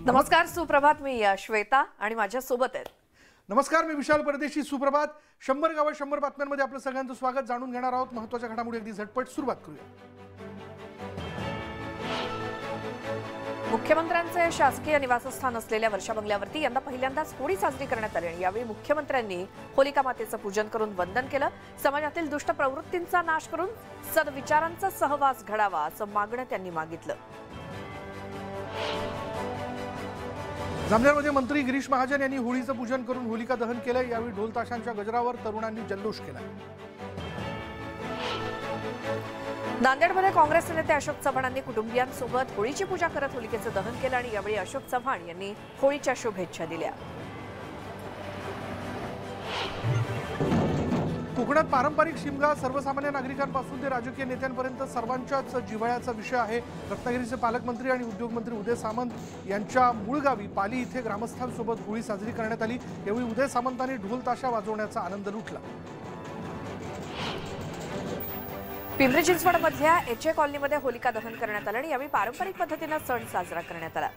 नमस्कार सुप्रभात, मी श्वेता आणि माझ्या सोबत आहेत. नमस्कार, मी विशाल परदेशी. सुप्रभात. 100 गावं 100 बातम्यांमध्ये आपलं सगळ्यांचं स्वागत. जाणून घेणार आहोत महत्त्वाच्या घडामोडी. अगदी झटपट सुरुवात करूया. मुख्यमंत्र्यांचे शासकीय निवासस्थान असलेल्या वर्षा बंगल्यावरती यंदा पहिल्यांदाच होळी साजरी करण्यात आली. यावेळी मुख्यमंत्र्यांनी होलिका मातेचं पूजन करून वंदन केलं. समाजातील दुष्ट प्रवृत्तींचा नाश करून सद्विचारांचा सहवास घडावा असं मागणं त्यांनी मागितलं. जामनेरमध्ये मंत्री गिरीश महाजन यांनी होळीचं पूजन करून होलिका दहन केलं. यावेळी ढोल ताशांच्या गजरावर तरुणांनी जल्लोष केला. नांदेडमध्ये काँग्रेस नेते अशोक चव्हाणांनी कुटुंबियांसोबत होळीची पूजा करत होलिकेचं दहन केलं आणि यावेळी अशोक चव्हाण यांनी होळीच्या शुभेच्छा दिल्या. कोकणात पारंपरिक शिमगा सर्वसामान्य नागरिकांपासून ते राजकीय नेत्यांपर्यंत सर्वांच्याच जिव्हाळ्याचा विषय आहे. रत्नागिरीचे पालकमंत्री आणि उद्योगमंत्री उदय सामंत यांच्या मूळ गावी पाली इथे ग्रामस्थांसोबत होळी साजरी करण्यात आली. यावेळी उदय सामंतांनी ढोल ताशा वाजवण्याचा आनंद लुटला. पिंपरी चिंचवडमधल्या एचए कॉलनीमध्ये होलिका दहन करण्यात आलं आणि यावेळी पारंपरिक पद्धतीनं सण साजरा करण्यात आला.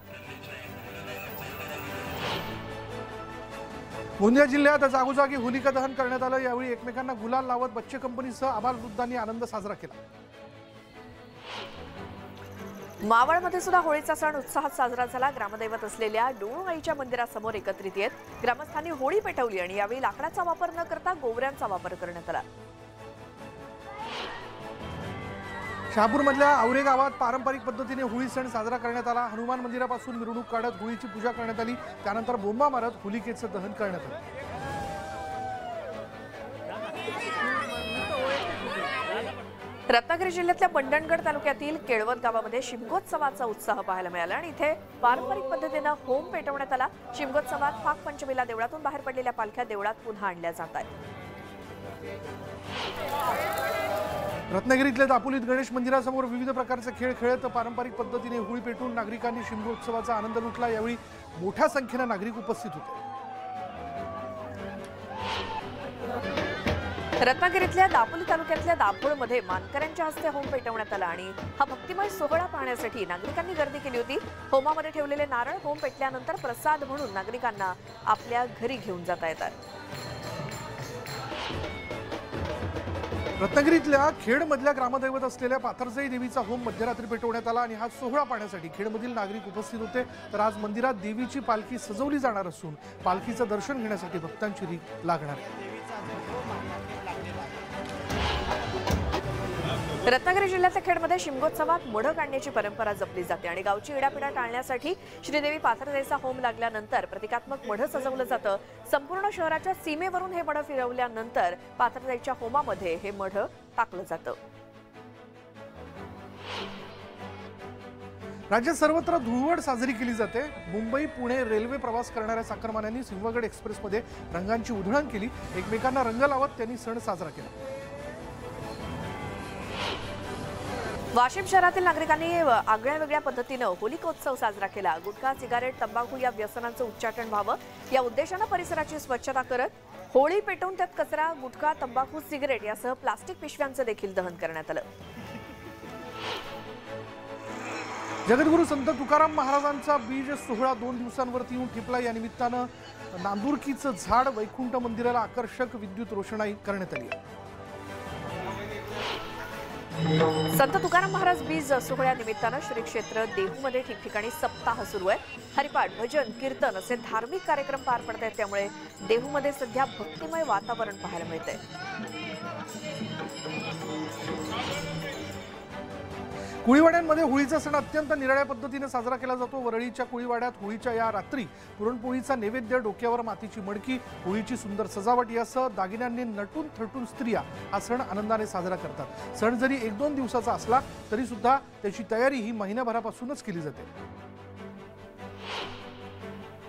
गोंदिया जिल्ह्यात जागोजागी होलिका दहन करण्यात आलं. यावेळी एकमेकांना गुलाल लावत बच्चे कंपनीसह आबालवृद्धांनी आनंद साजरा केला. मावळमध्ये सुद्धा होळीचा सण उत्साहात साजरा झाला. ग्रामदैवत असलेल्या डोणूआईच्या मंदिरासमोर एकत्रित येत ग्रामस्थांनी होळी पेटवली आणि यावेळी लाकडाचा वापर न करता गोवऱ्यांचा वापर करण्यात आला. शहापूरमधल्या आवरे गावात पारंपरिक पद्धतीने होळी सण साजरा करण्यात आला. हनुमान मंदिरापासून मिरवणूक काढत होळीची पूजा करण्यात आली. त्यानंतर बोंबा मारत होलिकेचं दहन करण्यात आलं. रत्नागिरी जिल्ह्यातल्या मंडणगड तालुक्यातील केळवद गावामध्ये शिमगोत्सवाचा उत्साह पाहायला मिळाला आणि इथे पारंपरिक पद्धतीनं होम पेटवण्यात आला. शिमगोत्सवात फागपंचमीला देवळातून बाहेर पडलेल्या पालख्या देवळात पुन्हा आणल्या जात आहेत. रत्नागिरीतल्या दापोलीत गणेश मंदिरासमोर विविध प्रकारचे खेळ खेळत पारंपरिक पद्धतीने होळी पेटवून नागरिकांनी शिमगोत्सवाचा आनंद लुटला. यावेळी मोठ्या संख्येने नागरिक उपस्थित होते. रत्नागिरीतल्या दापोली तालुक्यातल्या दाभोळमध्ये मानकऱ्यांच्या हस्ते होम पेटवण्यात आला आणि हा भक्तिमय सोहळा पाहण्यासाठी नागरिकांनी गर्दी केली होती. होमामध्ये ठेवलेले नारळ होम पेटल्यानंतर प्रसाद म्हणून नागरिकांना आपल्या घरी घेऊन जाता येतात. रत्नागिरीतल्या खेडमधल्या ग्रामदैवत असलेल्या पाथरजाई देवीचा होम मध्यरात्री पेटवण्यात आला आणि हा सोहळा पाहण्यासाठी खेडमधील नागरिक उपस्थित होते. तर आज मंदिरात देवीची पालखी सजवली जाणार असून पालखीचं दर्शन घेण्यासाठी भक्तांची रीघ लागणार आहे. रत्नागिरी जिल्ह्यातल्या खेडमध्ये शिमगोत्सवात मढ काढण्याची परंपरा जपली जाते आणि गावची इडापिडा टाळण्यासाठी श्रीदेवी पाथरजाईचा होम लागल्यानंतर प्रतिकात्मक मढ सजवलं जातं. संपूर्ण शहराच्या सीमेवरून हे मढ फिरवल्यानंतर पाथरजाईच्या होमामध्ये हे मढ टाकलं जातं. राज्यात सर्वत्र धुळवड साजरी केली जाते. मुंबई पुणे रेल्वे प्रवास करणाऱ्या चाकरमान्यांनी सिंहगड एक्सप्रेसमध्ये रंगांची उधळण केली. एकमेकांना रंग लावत त्यांनी सण साजरा केला. वाशिम शहरातील नागरिकांनी आगळ्या वेगळ्या पद्धतीनं होलिकोत्सव साजरा केला. गुटखा, सिगारेट, तंबाखू या व्यसनांचं उच्चाटन व्हावं या उद्देशानं परिसराची स्वच्छता करत होळी पेटवून त्यात कचरा, गुटखा, तंबाखू, सिगारेट यासह प्लास्टिक पिशव्यांचं देखील दहन करण्यात आलं. जगद्गुरू संत तुकाराम महाराजांचा बीज सोहळा 2 दिवसांवरती येऊन ठेपला. या निमित्तानं नांदुरकीचं झाड वैकुंठ मंदिराला आकर्षक विद्युत रोषणाई करण्यात आली. संत तुकाराम महाराज बीज सोहळ्यानिमित्तानं श्री क्षेत्र देहूमध्ये ठिकठिकाणी सप्ताह सुरू आहे. हरिपाठ, भजन, कीर्तन असे धार्मिक कार्यक्रम पार पडत आहेत. त्यामुळे देहूमध्ये सध्या भक्तिमय वातावरण पाहायला मिळतंय. कुळीवाड्यांमध्ये होळीचा सण अत्यंत निराळ्या पद्धतीने साजरा केला जातो. वरळीच्या कुळीवाड्यात होळीच्या या रात्री पुरणपोळीचा नैवेद्य, डोक्यावर मातीची मडकी, होळीची सुंदर सजावट यासह दागिन्यांनी नटून थटून स्त्रिया हा सण आनंदाने साजरा करतात. सण जरी 1-2 दिवसाचा असला तरी सुद्धा त्याची तयारी ही महिन्याभरापासूनच केली जाते.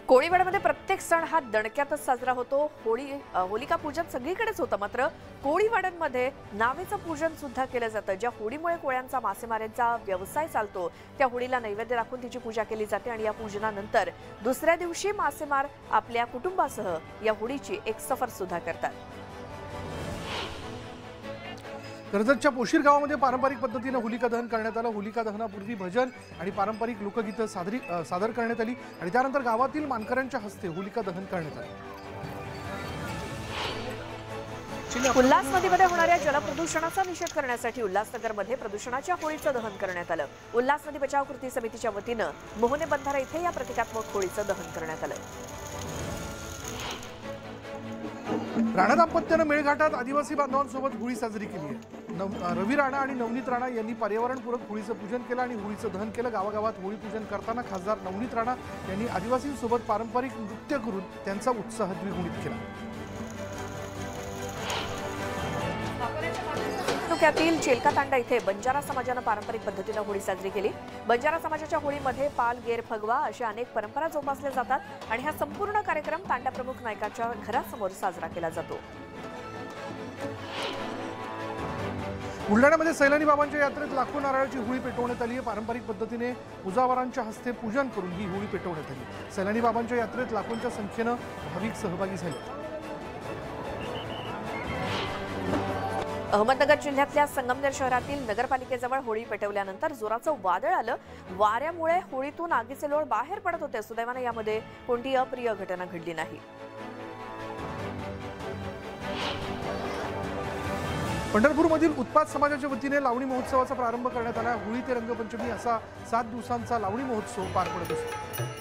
कोळीवाड्यामध्ये प्रत्येक सण हा दणक्यातच साजरा होतो. होलिका पूजन सगळीकडेच होतं, मात्र कोळीवाड्यांमध्ये नावेचं पूजन सुद्धा केलं जातं. ज्या होळीमुळे कोळ्यांचा मासेमारीचा व्यवसाय चालतो त्या होळीला नैवेद्य दाखवून तिची पूजा केली जाते आणि या पूजनानंतर दुसऱ्या दिवशी मासेमार आपल्या कुटुंबासह या होळीची एक सफर सुद्धा करतात. कर्जतच्या पोशीर गावामध्ये पारंपरिक पद्धतीने होलिका दहन करण्यात आलं। होलिका दहनापूर्वी भजन आणि पारंपरिक लोकगीतं सादर करण्यात आली आणि त्यानंतर गावातील मानकऱ्यांच्या हस्ते होलिका दहन करण्यात आलं। उल्हास नदीमध्ये होणाऱ्या जलप्रदूषणाचा निषेध करण्यासाठी उल्हासनगरमध्ये प्रदूषणाच्या होळीचं दहन करण्यात आलं। उल्हास नदी बचाव कृती समितीच्या वतीनं मोहने बंधारा इथे या प्रतिकात्मक होळीचं दहन करण्यात आलं। राणा दाम्पत्यानं मेळघाटात आदिवासी बांधवांसोबत होळी साजरी केली आहे। रवी राणा आणि नवनीत राणा यांनी पर्यावरणपूरक होळीचं पूजन केलं आणि होळीचं दहन केलं। गावागावात होळी पूजन करताना खासदार नवनीत राणा यांनी आदिवासींसोबत पारंपरिक नृत्य करून त्यांचा उत्साह द्विगुणित केला। तालुक्यातील चेलकातांडा इथे बंजारा समाजानं पारंपरिक पद्धतीनं होळी साजरी केली। बंजारा समाजाच्या होळीमध्ये पाल, गेर, फगवा अशा अनेक परंपरा जोपासल्या जातात आणि हा संपूर्ण कार्यक्रम तांडा प्रमुख नायकाच्या घरासमोर साजरा केला जातो। बुलढाण्यामध्ये सैलानी बाबांच्या यात्रेत लाखो नारळाची होळी पेटवण्यात आली आहे। पारंपरिक पद्धतीने पूजावारांच्या हस्ते पूजन करून ही होळी पेटवण्यात आली। सैलानी बाबांच्या यात्रेत लाखोंच्या संख्येनं भाविक सहभागी झाले। अहमदनगर जिल्ह्यातल्या संगमनेर शहरातील नगरपालिकेजवळ होळी पेटवल्यानंतर जोराचं वादळ आलं। वाऱ्यामुळे होळीतून आगीचे लोळ बाहेर पडत होते। सुदैवाने यामध्ये कोणतीही अप्रिय घटना घडली नाही। पंढरपूरमधील उत्पात समाजाच्या वतीने लावणी महोत्सवाचा प्रारंभ करण्यात आला। होळी ते रंगपंचमी असा 7 दिवसांचा लावणी महोत्सव पार पडत असतो।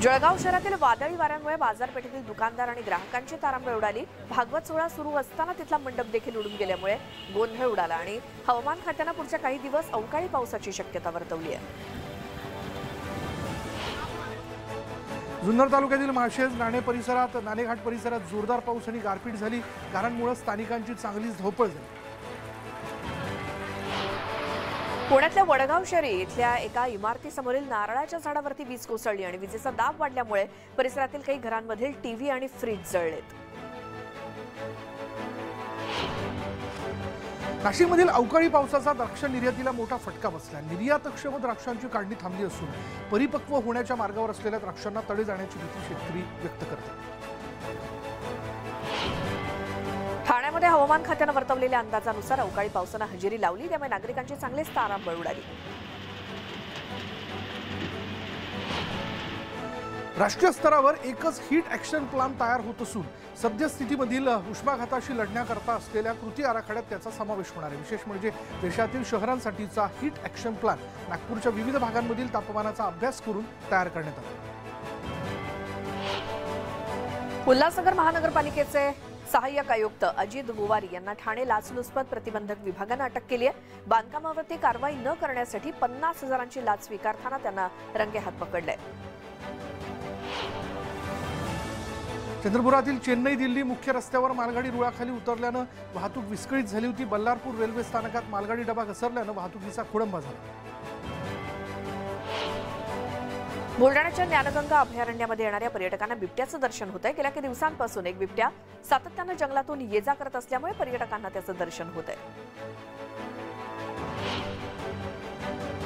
जळगाव शहरातील वादळी वाऱ्यांमुळे बाजारपेठेतील दुकानदार आणि ग्राहकांची तारांबळ उडाली। भागवत सोहळा सुरू असताना तिथला मंडप देखील उडून गेल्यामुळे गोंधळ उडाला आणि हवामान खात्यानं पुढच्या काही दिवस अवकाळी पावसाची शक्यता वर्तवली आहे। जुन्नर तालुक्यातील माळशेज, नाणेघाट परिसरात जोरदार पाऊस आणि गारपीट झाली। गारांमुळे स्थानिकांची चांगलीच धावपळ झाली। पुण्यातल्या वडगाव शहरी इथल्या एका इमारतीसमोरील नारळाच्या झाडावरती वीज कोसळली आणि विजेचा दाब वाढल्यामुळे परिसरातील काही घरांमधील टीव्ही आणि फ्रीज जळलेत। नाशिकमधील अवकाळी पावसाचा द्राक्ष निर्यातीला मोठा फटका बसला। निर्यातक्षम द्राक्षांची काढणी थांबली असून परिपक्व होण्याच्या मार्गावर असलेल्या द्राक्षांना तडे जाण्याची भीती शेतकरी व्यक्त करतात। ठाण्यामध्ये हवामान खात्यानं वर्तवलेल्या अंदाजानुसार अवकाळी पावसानं हजेरी लावली, त्यामुळे नागरिकांची चांगलीच तारांबळ उडाली। राष्ट्रीय स्तरावर एकच हीट ॲक्शन प्लॅन तयार होत असून सद्यस्थितीमधील उष्माघाताशी लढण्याकरता असलेल्या कृती आराखड्यात त्याचा समावेश होणार आहे। विशेष म्हणजे देशातील शहरांसाठीचा हीट ॲक्शन प्लॅन नागपूरच्या विविध भागांमधील तापमानाचा अभ्यास करून तयार करण्यात आला। उल्हासनगर महानगरपालिकेचे सहाय्यक आयुक्त अजित बुवारी यांना ठाणे लाचलुचपत प्रतिबंधक विभागानं अटक केली आहे। बांधकामावरती कारवाई न करण्यासाठी 50,000ची लाच स्वीकारताना त्यांना रंगेहात पकडलंय। चंद्रपुरातील चेन्नई दिल्ली मुख्य रस्त्यावर मालगाडी रुळाखाली उतरल्यानं वाहतूक विस्कळीत झाली होती। बल्लारपूर रेल्वे स्थानकात मालगाडी डबा घसरल्यानं वाहतुकीचा खोळंबा झाला। बुलढाण्याच्या ज्ञानगंगा अभयारण्यामध्ये येणाऱ्या पर्यटकांना बिबट्याचं दर्शन होतंय। गेल्या काही दिवसांपासून एक बिबट्या सातत्यानं जंगलातून ये जा करत असल्यामुळे पर्यटकांना त्याचं दर्शन होतंय।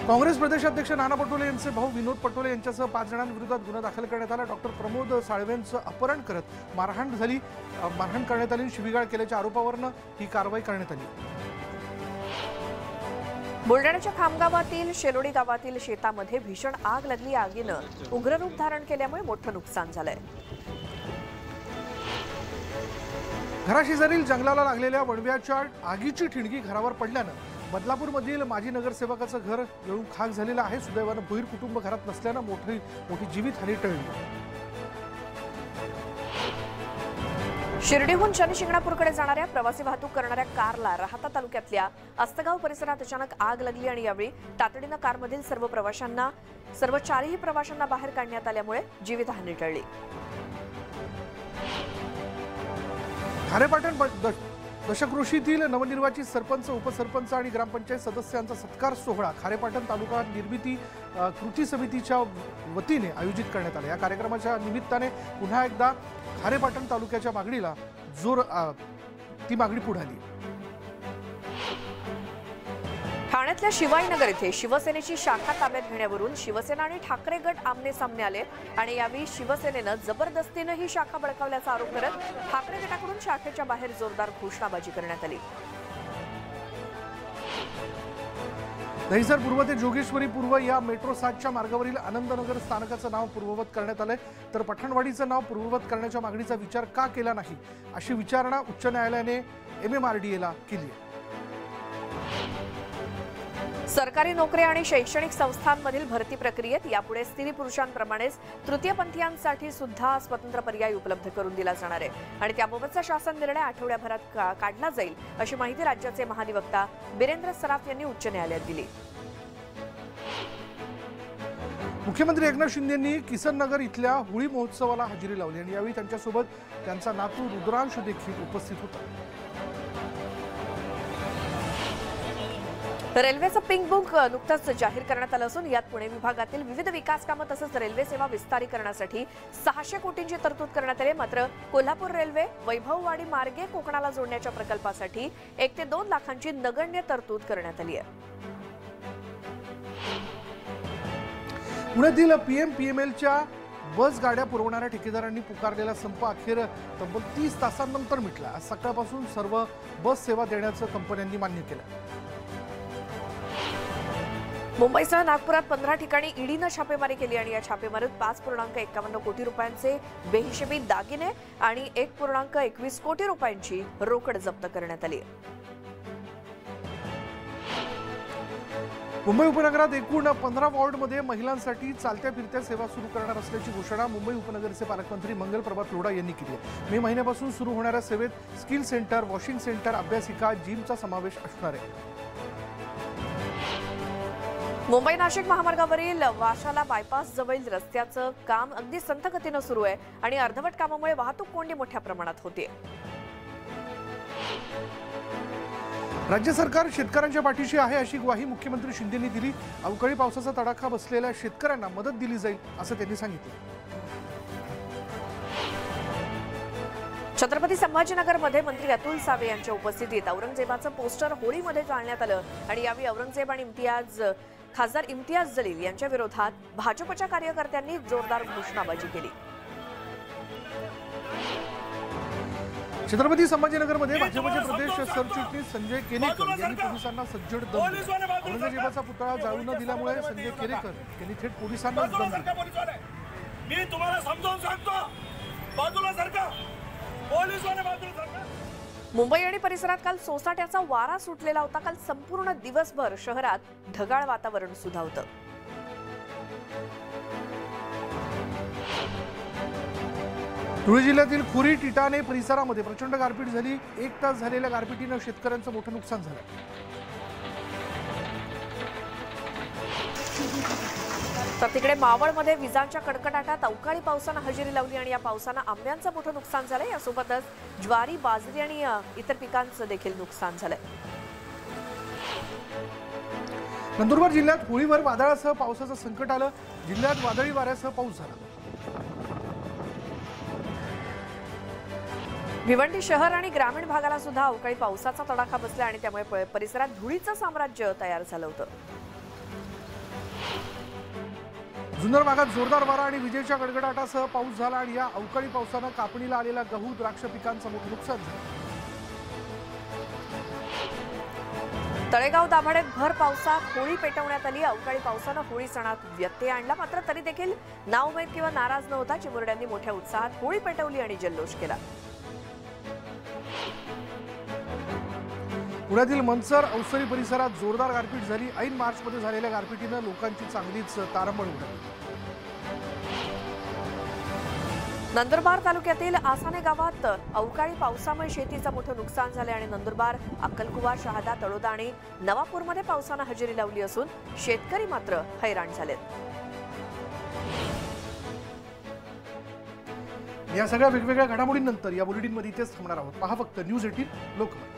काँग्रेस प्रदेशाध्यक्ष नाना पटोले यांचे भाऊ विनोद पटोले यांच्यासह 5 जणांविरोधात गुन्हा दाखल करण्यात आला। डॉक्टर प्रमोद साळवेंचं अपहरण करत मारहाण करण्यात आली। शिवीगाळ केल्याच्या आरोपावरून ही कारवाई करण्यात आली। बुलढाण्याच्या खामगावातील शेलोडी गावातील शेतामध्ये भीषण आग लागली। आगीनं उग्ररूप धारण केल्यामुळे मोठं नुकसान झालंय। घराशेजारील जंगलाला लागलेल्या वणव्याच्या आगीची ठिणगी घरावर पडल्यानं बदलापूरमधील माजी नगरसेवकाचं घर जळून खाक झालेलं आहे। सुदैवानं भोईर कुटुंब घरात नसल्यानं मोठी जीवितहानी टळली। शिर्डीहून शनी शिंगणापूरकडे जाणाऱ्या प्रवासी वाहतूक करणाऱ्या कारला राहाता तालुक्यातल्या अस्तगाव परिसरात अचानक आग लागली आणि यावेळी तातडीनं कारमधील सर्व 4ही प्रवाशांना बाहेर काढण्यात आल्यामुळे जीवितहानी टळली। खारेपाटण दशकृषीतील नवनिर्वाचित सरपंच, उपसरपंच आणि ग्रामपंचायत सदस्यांचा सत्कार सोहळा खारेपाटण तालुका निर्मिती कृती समितीच्या वतीने आयोजित करण्यात आला। या कार्यक्रमाच्या निमित्ताने पुन्हा एकदा खारेपाटण तालुक्याच्या मागणीला ती मागणी पुढे आली। ठाण्यातल्या शिवाईनगर येथे शिवसेनेची शाखा ताब्यात घेण्यावरून शिवसेना आणि ठाकरे गट आमने सामने आले आणि यावेळी शिवसेनेनं जबरदस्तीनं ही शाखा बळकावल्याचा आरोप करत ठाकरे गटाकडून शाखेच्या बाहेर जोरदार घोषणाबाजी करण्यात आली। दहिसर पूर्व ते जोगेश्वरी पूर्व या मेट्रो 7च्या मार्गावरील आनंदनगर स्थानकाचं नाव पूर्ववत करण्यात आलंय, तर पठाणवाडीचं नाव पूर्ववत करण्याच्या मागणीचा विचार का केला नाही अशी विचारणा उच्च न्यायालयाने MMRDAला केली आहे। सरकारी नोकरी आणि शैक्षणिक संस्थांमधील भरती प्रक्रियेत यापुढे स्त्री पुरुषांप्रमाणेच तृतीयपंथीयांसाठी सुद्धा स्वतंत्र पर्याय उपलब्ध करून दिला जाणार आहे आणि त्याबाबतचा शासन निर्णय आठवड्याभरात काढला जाईल अशी माहिती राज्याचे महाधिवक्ता बिरेंद्र सराफ यांनी उच्च न्यायालयात दिली। मुख्यमंत्री एकनाथ शिंदेंनी किसननगर इथल्या होळी महोत्सवाला हजेरी लावली आणि यावेळी त्यांच्यासोबत त्यांचा नातू रुद्रांश देखील उपस्थित होता। रेल्वेचं पिंक बुक नुकतंच जाहीर करण्यात आलं असून यात पुणे विभागातील विविध विकास कामं तसंच रेल्वे सेवा विस्तारीकरणासाठी 600 कोटींची तरतूद करण्यात आली। मात्र कोल्हापूर रेल्वे वैभववाडी मार्गे कोकणाला जोडण्याच्या प्रकल्पासाठी 1 ते 2 लाखांची नगण्य तरतूद करण्यात आली आहे। पुण्यातील PMPMLच्या बस गाड्या पुरवणाऱ्या ठेकेदारांनी पुकारलेला संप अखेर तब्बल 30 तासांनंतर मिटला। आज सकाळपासून सर्व बस सेवा देण्याचं कंपन्यांनी मान्य केलं। मुंबईसह नागपुरात 15 ठिकाणी ईडीनं छापेमारी केली आणि या छापेमारीत 5.51 कोटी रुपयांचे बेहिशेबी दागिने आणि 1.21 कोटी रुपयांची रोकड जप्त करण्यात आली। मुंबई उपनगरात एकूण 15 वॉर्डमध्ये महिलांसाठी चालत्या फिरत्या सेवा सुरू करणार असल्याची घोषणा मुंबई उपनगरचे पालकमंत्री मंगल प्रभात लोढा यांनी केली आहे। मे महिन्यापासून सुरू होणाऱ्या सेवेत स्किल सेंटर, वॉशिंग सेंटर, अभ्यासिका, जिमचा समावेश असणार आहे। मुंबई नाशिक महामार्गावरील वाशाला बायपास जवळील रस्त्याचं काम अगदी संथ गतीनं सुरू आहे आणि अर्धवट कामामुळे वाहतूक कोंडी मोठ्या प्रमाणात होते। राज्य सरकार शेतकऱ्यांच्या पाठीशी आहे अशी ग्वाही मुख्यमंत्री शिंदेंनी दिली। अवकाळी पावसाचा तडाखा बसलेल्या शेतकऱ्यांना मदत दिली जाईल असं त्यांनी सांगितलं। छत्रपती संभाजीनगरमध्ये मंत्री अतुल सावे यांच्या उपस्थितीत औरंगजेबाचं पोस्टर होळीमध्ये जाळण्यात आलं आणि यावेळी औरंगजेब आणि खासदार इम्तियाज जलील यांच्या विरोधात भाजपच्या कार्यकर्त्यांनी जोरदार घोषणाबाजी केली। छत्रपती संभाजीनगरमध्ये भाजपचे प्रदेश सरचिटणीस संजय केनेकर यांनी पोलिसांना सज्जड दम दिला। औरंगजेबाचा पुतळा जाळू न दिल्यामुळे संजय केनेकर यांनी थेट पोलिसांनाच दम दिला। मी तुम्हाला समजावून सांगतो, बाजूला सरका, पोलिसवाले बाजूला सरका। मुंबई आणि परिसरात काल सोसाट्याचा वारा सुटलेला होता। काल संपूर्ण दिवसभर शहरात ढगाळ वातावरण सुद्धा होतं। धुळे जिल्ह्यातील खुरी टिटाणे परिसरामध्ये प्रचंड गारपीट झाली। 1 तास झालेल्या गारपिटीनं शेतकऱ्यांचं मोठं नुकसान झालं। तर तिकडे मावळमध्ये विजांच्या कडकडाटात अवकाळी पावसानं हजेरी लावली आणि या पावसानं आंब्यांचं मोठं नुकसान झालंय। यासोबतच ज्वारी, बाजरी आणि इतर पिकांचं देखील नुकसान झालंय। नंदुरबार जिल्ह्यात होळीवर वादळासह पावसाचं संकट आलं। जिल्ह्यात वादळी वाऱ्यासह पाऊस झाला। भिवंडी शहर आणि ग्रामीण भागाला सुद्धा अवकाळी पावसाचा तडाखा बसला आणि त्यामुळे परिसरात धुळीचं साम्राज्य तयार झालं होतं। जुन्नर भागात जोरदार वारा आणि विजेच्या गडगडाटासह पाऊस झाला आणि या अवकाळी पावसानं कापणीला आलेल्या गहू, द्राक्ष पिकांचं मोठं नुकसान झालं। तळेगाव दाभाडेत भर पावसात होळी पेटवण्यात आली। अवकाळी पावसानं होळी सणात व्यत्यय आणला, मात्र तरी देखील नाउमेद किंवा नाराज न होता चिमुरड्यांनी मोठ्या उत्साहात होळी पेटवली आणि जल्लोष केला। पुण्यातील मनसर, औसरी परिसरात जोरदार गारपीट झाली। ऐन मार्चमध्ये झालेल्या गारपिटीनं लोकांची चांगलीच तारंबळ उडाली। नंदुरबार तालुक्यातील आसाने गावात अवकाळी पावसामुळे शेतीचं मोठं नुकसान झालं आणि नंदुरबार, अक्कलकुवा, शहादा, तळोदा आणि नवापूरमध्ये पावसानं हजेरी लावली असून शेतकरी मात्र हैराण झालेत। या सगळ्या वेगवेगळ्या घडामोडींनंतर या बुलेटिनमध्ये इथेच थांबणार आहोत। पहा फक्त न्यूज 18 लोकमत।